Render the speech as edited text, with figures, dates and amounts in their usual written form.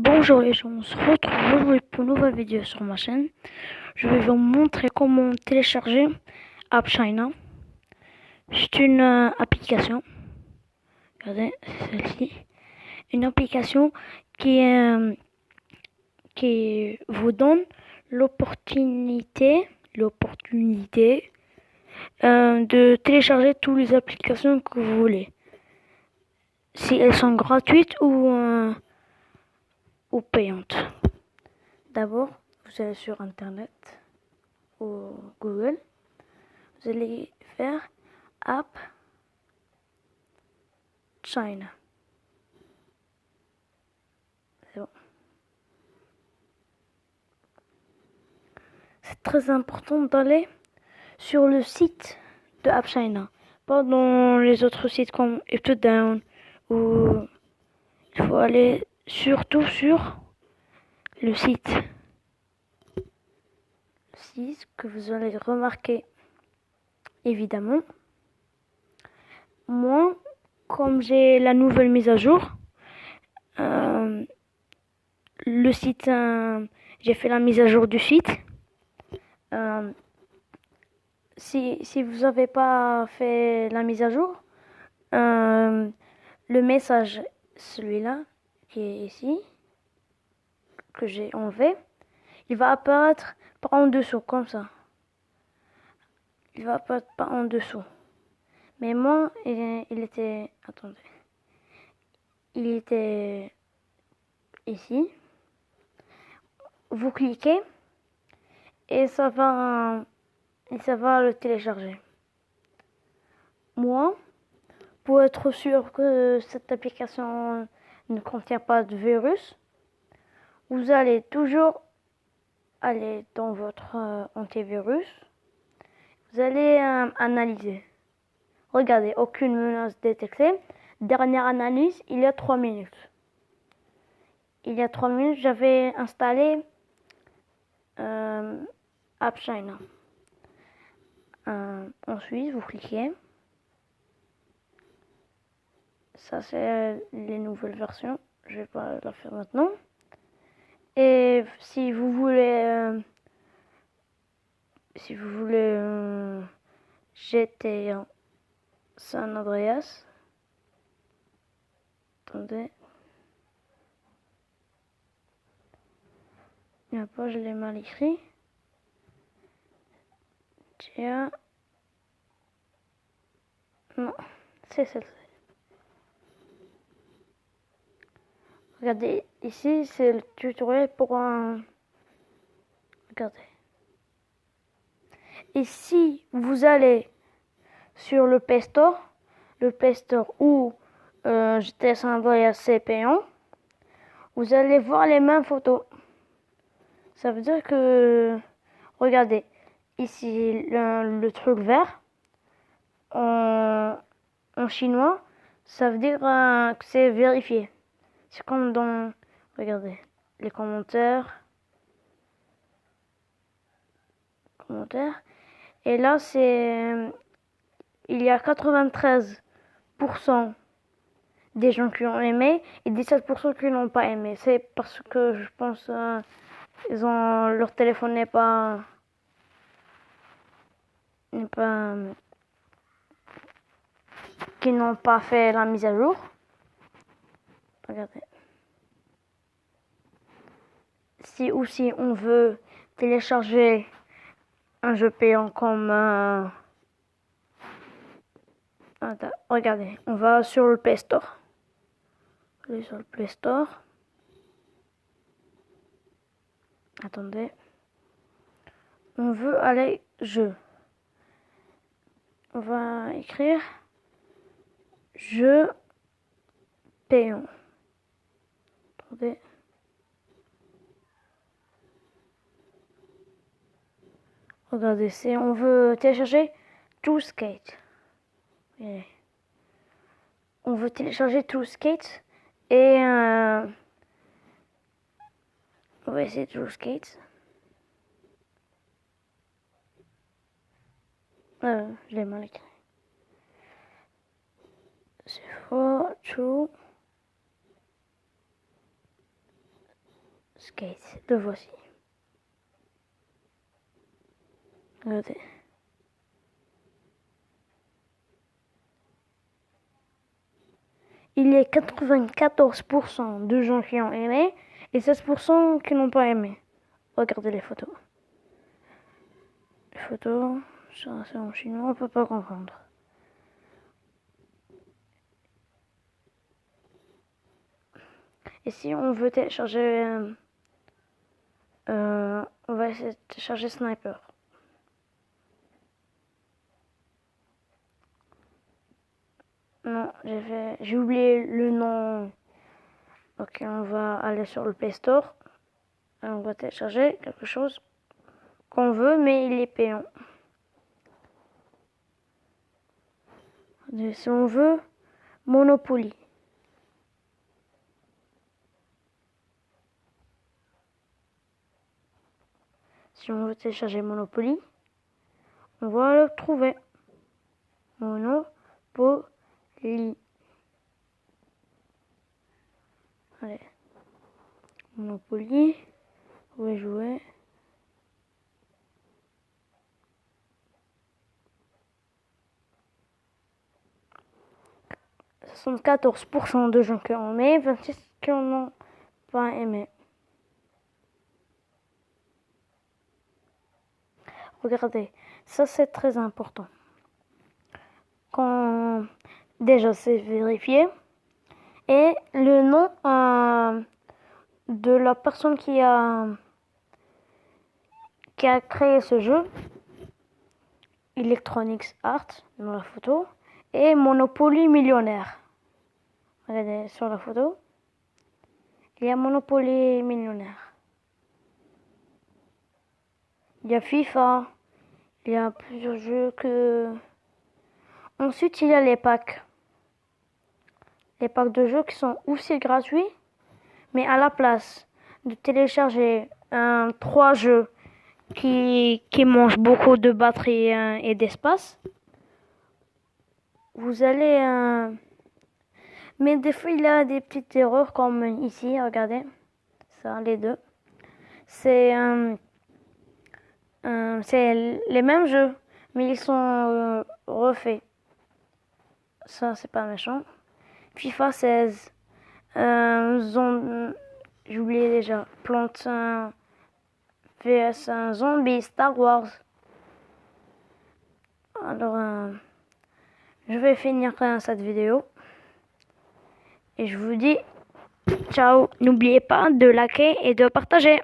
Bonjour les gens, on se retrouve aujourd'hui pour une nouvelle vidéo sur ma chaîne. Je vais vous montrer comment télécharger AppChina. C'est une application, regardez, c'est celle-ci. Une application qui vous donne l'opportunité de télécharger toutes les applications que vous voulez. Si elles sont gratuites ou payantes. D'abord, vous allez sur Internet ou Google. Vous allez faire App China. C'est bon. C'est très important d'aller sur le site de App China, pas dans les autres sites comme UpToDown ou il faut aller surtout sur le site. Le site que vous allez remarquer évidemment. Moi, comme j'ai la nouvelle mise à jour, le site, j'ai fait la mise à jour du site. Si vous n'avez pas fait la mise à jour, le message, celui-là, qui est ici, que j'ai enlevé, il va apparaître par en dessous, comme ça. Il va apparaître par en dessous. Mais moi, il était... Attendez. Il était ici. Vous cliquez et ça va le télécharger. Moi, pour être sûr que cette application ne contient pas de virus, vous allez toujours aller dans votre antivirus. Vous allez analyser. Regardez, aucune menace détectée. Dernière analyse, il y a 3 minutes. Il y a 3 minutes, j'avais installé AppChina. Ensuite, vous cliquez. Ça, c'est les nouvelles versions. Je vais pas la faire maintenant. Et si vous voulez GTA San Andreas, attendez, il n'y a pas, je l'ai mal écrit. GTA, non, c'est celle-ci. Regardez, ici c'est le tutoriel pour un... Regardez. Et si vous allez sur le Play Store ou GTA San Andreas c'est payant, vous allez voir les mêmes photos. Ça veut dire que, regardez, ici le truc vert, en chinois, ça veut dire que c'est vérifié. C'est comme dans, regardez, les commentaires. Et là, il y a 93% des gens qui ont aimé et 17% qui n'ont pas aimé. C'est parce que je pense leur téléphone n'est pas qui n'ont pas fait la mise à jour. Regardez. Si aussi on veut télécharger un jeu payant comme regardez, on va sur le Play Store. Allez sur le Play Store. Attendez. On veut aller jeu. On va écrire jeu payant. Attendez. Regardez, on veut télécharger TrueSkate. On veut télécharger TrueSkate et on va essayer TrueSkate. Je l'ai mal écrit. C'est faux, true. Skate, le voici. Regardez. Il y a 94% de gens qui ont aimé et 16% qui n'ont pas aimé. Regardez les photos. Les photos, ça c'est en chinois, on peut pas comprendre. Et si on veut télécharger, on va essayer de télécharger Sniper. Non, j'ai oublié le nom. Ok, on va aller sur le Play Store. Et on va télécharger quelque chose qu'on veut, mais il est payant. Et si on veut Monopoly. Si on veut télécharger Monopoly, on va le trouver. Monopoly. Allez. Monopoly. Vous pouvez jouer. « 74% de gens qui ont aimé, 26% qui n'ont pas aimé. » Regardez, ça c'est très important. Quand déjà c'est vérifié et le nom de la personne qui a créé ce jeu, Electronics Arts dans la photo, et Monopoly Millionnaire. Regardez sur la photo, il y a Monopoly Millionnaire. Il y a FIFA, il y a plusieurs jeux que... Ensuite, il y a les packs. Les packs de jeux qui sont aussi gratuits, mais à la place de télécharger 3 jeux qui mangent beaucoup de batterie et d'espace, vous allez... Mais des fois, il y a des petites erreurs comme ici, regardez. Ça, les deux. C'est les mêmes jeux, mais ils sont refaits. Ça, c'est pas méchant. FIFA 16. J'ai oublié déjà. Plante vs un zombie Star Wars. Alors, je vais finir cette vidéo. Et je vous dis ciao. N'oubliez pas de liker et de partager.